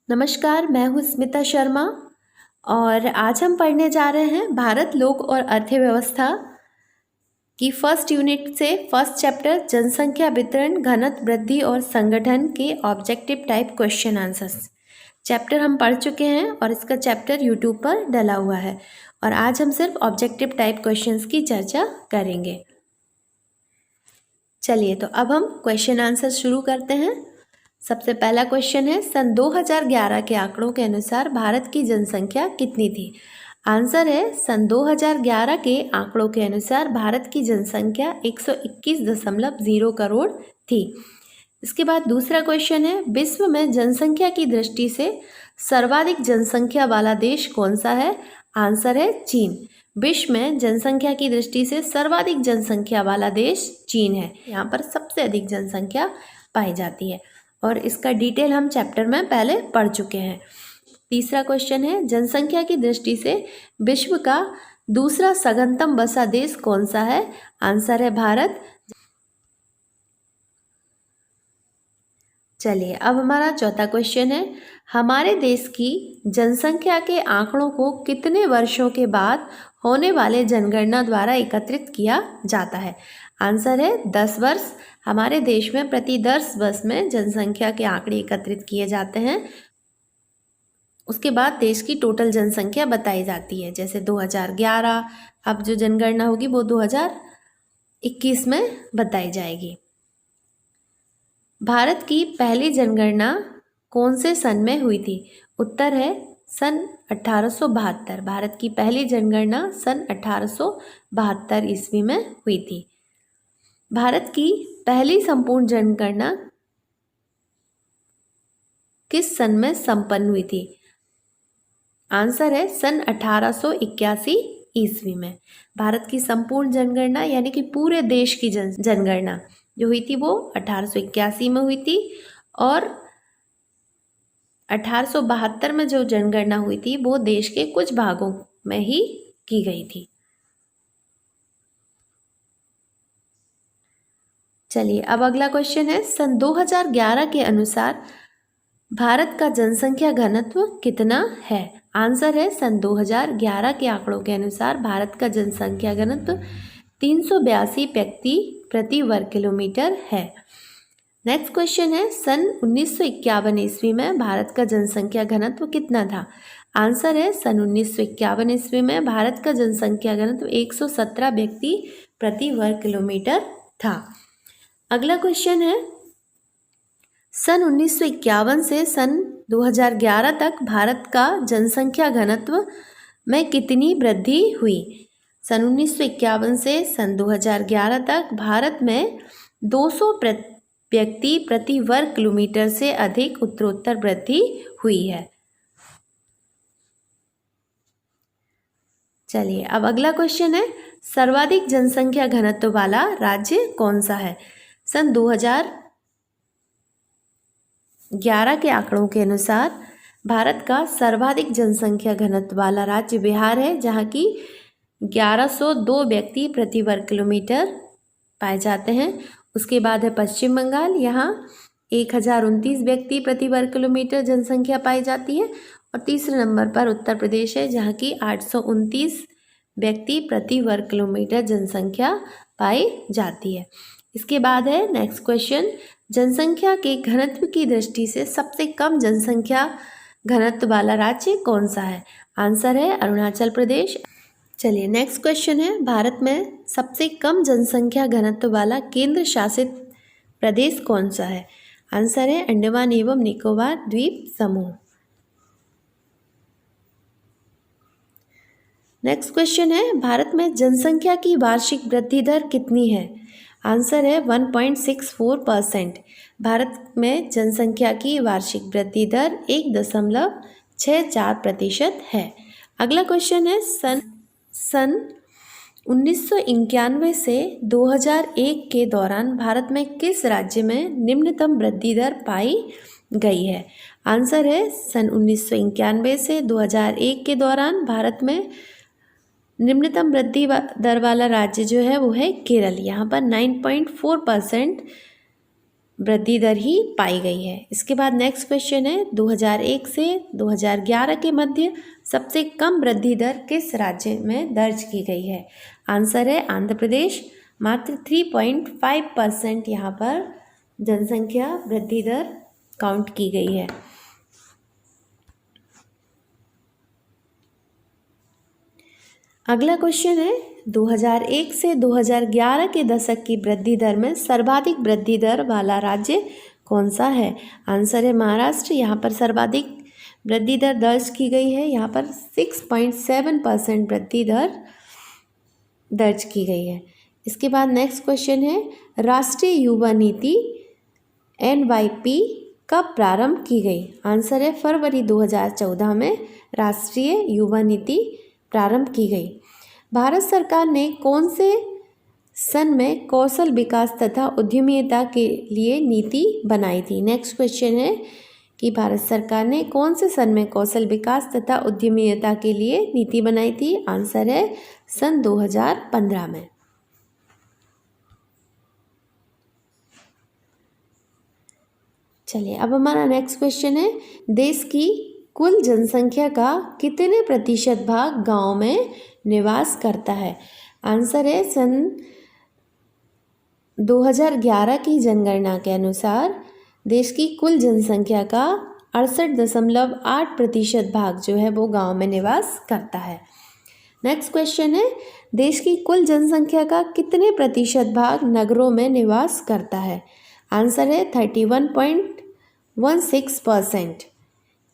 नमस्कार, मैं हूँ स्मिता शर्मा और आज हम पढ़ने जा रहे हैं भारत लोक और अर्थव्यवस्था की फर्स्ट यूनिट से फर्स्ट चैप्टर जनसंख्या वितरण घनत्व वृद्धि और संगठन के objective type question answers. Chapter हम पढ़ चुके हैं और इसका चैप्टर यूट्यूब पर डला हुआ है और आज हम सिर्फ ऑब्जेक्टिव टाइप क्वेश्चंस की चर्चा करेंगे। चलिए तो अब हम क्वेश्चन आंसर शुरू करते हैं। सबसे पहला क्वेश्चन है, सन 2011 के आंकड़ों के अनुसार भारत की जनसंख्या कितनी थी? आंसर है, सन 2011 के आंकड़ों के अनुसार भारत की जनसंख्या 121.0 करोड़ थी। इसके बाद दूसरा क्वेश्चन है, विश्व में जनसंख्या की दृष्टि से सर्वाधिक जनसंख्या वाला देश कौन सा है? आंसर है चीन। विश्व में जनसंख्या की दृष्टि से सर्वाधिक जनसंख्या वाला देश चीन है। यहाँ पर सबसे अधिक जनसंख्या पाई जाती है और इसका डिटेल हम चैप्टर में पहले पढ़ चुके हैं। तीसरा क्वेश्चन है, जनसंख्या की दृष्टि से विश्व का दूसरा सघनतम बसा देश कौन सा है? आंसर है भारत। चलिए अब हमारा चौथा क्वेश्चन है, हमारे देश की जनसंख्या के आंकड़ों को कितने वर्षों के बाद होने वाले जनगणना द्वारा एकत्रित किया जाता है? आंसर है 10 वर्ष। हमारे देश में प्रति 10 वर्ष में जनसंख्या के आंकड़े एकत्रित किए जाते हैं। उसके बाद देश की टोटल जनसंख्या बताई जाती है। जैसे 2011, अब जो जनगणना होगी वो 2021 में बताई जाएगी। भारत की पहली जनगणना कौन से सन में हुई थी? उत्तर है सन 1872। भारत की पहली जनगणना सन 1872 ईस्वी में हुई थी। भारत की पहली संपूर्ण जनगणना किस सन में संपन्न हुई थी? आंसर है सन 1881 ईस्वी में। भारत की संपूर्ण जनगणना यानी कि पूरे देश की जनगणना जो हुई थी वो 1881 में हुई थी और 1872 में जो जनगणना हुई थी वो देश के कुछ भागों में ही की गई थी। चलिए अब अगला क्वेश्चन है, सन 2011 के अनुसार भारत का जनसंख्या घनत्व कितना है? आंसर है सन 2011 के आंकड़ों के अनुसार भारत का जनसंख्या घनत्व 382 व्यक्ति प्रति वर्ग किलोमीटर है। नेक्स्ट क्वेश्चन है, सन 1951 ईस्वी में भारत का जनसंख्या घनत्व कितना था? आंसर है सन 1951 ईस्वी में भारत का जनसंख्या घनत्व 117 व्यक्ति प्रति वर्ग किलोमीटर था। अगला क्वेश्चन है, सन 1951 से सन 2011 तक भारत का जनसंख्या घनत्व में कितनी वृद्धि हुई? सन 1951 से सन 2011 तक भारत में 200 व्यक्ति प्रति वर्ग किलोमीटर से अधिक उत्तरोत्तर वृद्धि हुई है। चलिए अब अगला क्वेश्चन है, सर्वाधिक जनसंख्या घनत्व वाला राज्य कौन सा है? सन 2011 के आंकड़ों के अनुसार भारत का सर्वाधिक जनसंख्या घनत्व वाला राज्य बिहार है, जहाँ की 1102 व्यक्ति प्रति वर्ग किलोमीटर पाए जाते हैं। उसके बाद है पश्चिम बंगाल, यहाँ 1029 व्यक्ति प्रति वर्ग किलोमीटर जनसंख्या पाई जाती है और तीसरे नंबर पर उत्तर प्रदेश है, जहाँ की 829 व्यक्ति प्रति वर्ग किलोमीटर जनसंख्या पाई जाती है। इसके बाद है नेक्स्ट क्वेश्चन, जनसंख्या के घनत्व की दृष्टि से सबसे कम जनसंख्या घनत्व वाला राज्य कौन सा है? आंसर है अरुणाचल प्रदेश। चलिए नेक्स्ट क्वेश्चन है, भारत में सबसे कम जनसंख्या घनत्व वाला केंद्र शासित प्रदेश कौन सा है? आंसर है अंडमान एवं निकोबार द्वीप समूह। नेक्स्ट क्वेश्चन है, भारत में जनसंख्या की वार्षिक वृद्धि दर कितनी है? आंसर है 1.64%। भारत में जनसंख्या की वार्षिक वृद्धि दर 1.64% है। अगला क्वेश्चन है, सन 1991 से 2001 के दौरान भारत में किस राज्य में निम्नतम वृद्धि दर पाई गई है? आंसर है सन 1991 से 2001 के दौरान भारत में निम्नतम वृद्धि दर वाला राज्य जो है वो है केरल। यहाँ पर 9.4% वृद्धि दर ही पाई गई है। इसके बाद नेक्स्ट क्वेश्चन है 2001 से 2011 के मध्य सबसे कम वृद्धि दर किस राज्य में दर्ज की गई है? आंसर है आंध्र प्रदेश। मात्र 3.5% यहाँ पर जनसंख्या वृद्धि दर काउंट की गई है। अगला क्वेश्चन है 2001 से 2011 के दशक की वृद्धि दर में सर्वाधिक वृद्धि दर वाला राज्य कौन सा है? आंसर है महाराष्ट्र। यहाँ पर सर्वाधिक वृद्धि दर दर्ज की गई है। यहाँ पर 6.7% वृद्धि दर दर्ज की गई है। इसके बाद नेक्स्ट क्वेश्चन है राष्ट्रीय युवा नीति NYP कब प्रारंभ की गई? आंसर है फरवरी 2014 में राष्ट्रीय युवा नीति प्रारंभ की गई। भारत सरकार ने कौन से सन में कौशल विकास तथा उद्यमिता के लिए नीति बनाई थी? नेक्स्ट क्वेश्चन है कि भारत सरकार ने कौन से सन में कौशल विकास तथा उद्यमिता के लिए नीति बनाई थी? आंसर है सन 2015 में। चलिए अब हमारा नेक्स्ट क्वेश्चन है देश की कुल जनसंख्या का कितने प्रतिशत भाग गांव में निवास करता है? आंसर है सन 2011 की जनगणना के अनुसार देश की कुल जनसंख्या का 68.8% भाग जो है वो गांव में निवास करता है। नेक्स्ट क्वेश्चन है देश की कुल जनसंख्या का कितने प्रतिशत भाग नगरों में निवास करता है? आंसर है 31.16%।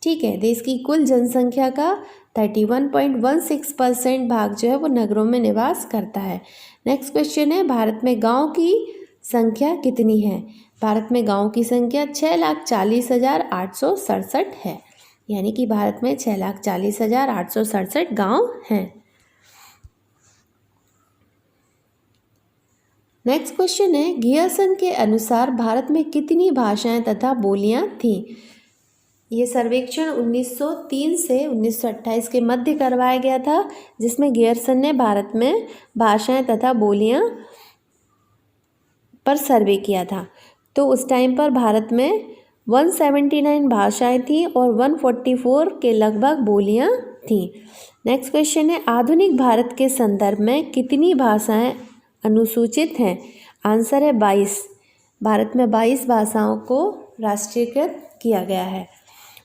ठीक है, देश की कुल जनसंख्या का 31.16% भाग जो है वो नगरों में निवास करता है। नेक्स्ट क्वेश्चन है भारत में गांव की संख्या कितनी है? भारत में गांव की संख्या 6,40,867 है। यानी कि भारत में 6,40,867 गांव हैं। नेक्स्ट क्वेश्चन है गियर्सन के अनुसार भारत में कितनी भाषाएं तथा बोलियां थीं? ये सर्वेक्षण 1903 से 1928 के मध्य करवाया गया था, जिसमें गियर्सन ने भारत में भाषाएं तथा बोलियां पर सर्वे किया था। तो उस टाइम पर भारत में 179 भाषाएं थीं और 144 के लगभग बोलियां थीं। नेक्स्ट क्वेश्चन है आधुनिक भारत के संदर्भ में कितनी भाषाएं अनुसूचित हैं? आंसर है 22। भारत में 22 भाषाओं को राष्ट्रीयकृत किया गया है।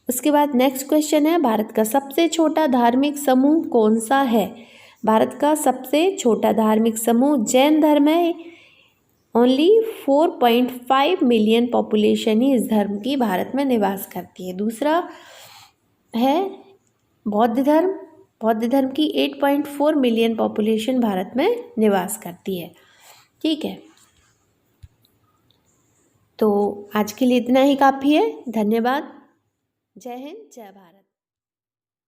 उसके बाद नेक्स्ट क्वेश्चन है भारत का सबसे छोटा धार्मिक समूह कौन सा है? भारत का सबसे छोटा धार्मिक समूह जैन धर्म है। ओनली 4.5 मिलियन पॉपुलेशन ही इस धर्म की भारत में निवास करती है। दूसरा है बौद्ध धर्म। बौद्ध धर्म की 8.4 मिलियन पॉपुलेशन भारत में निवास करती है। ठीक है, तो आज के लिए इतना ही काफ़ी है। धन्यवाद। जय हिंद, जय भारत।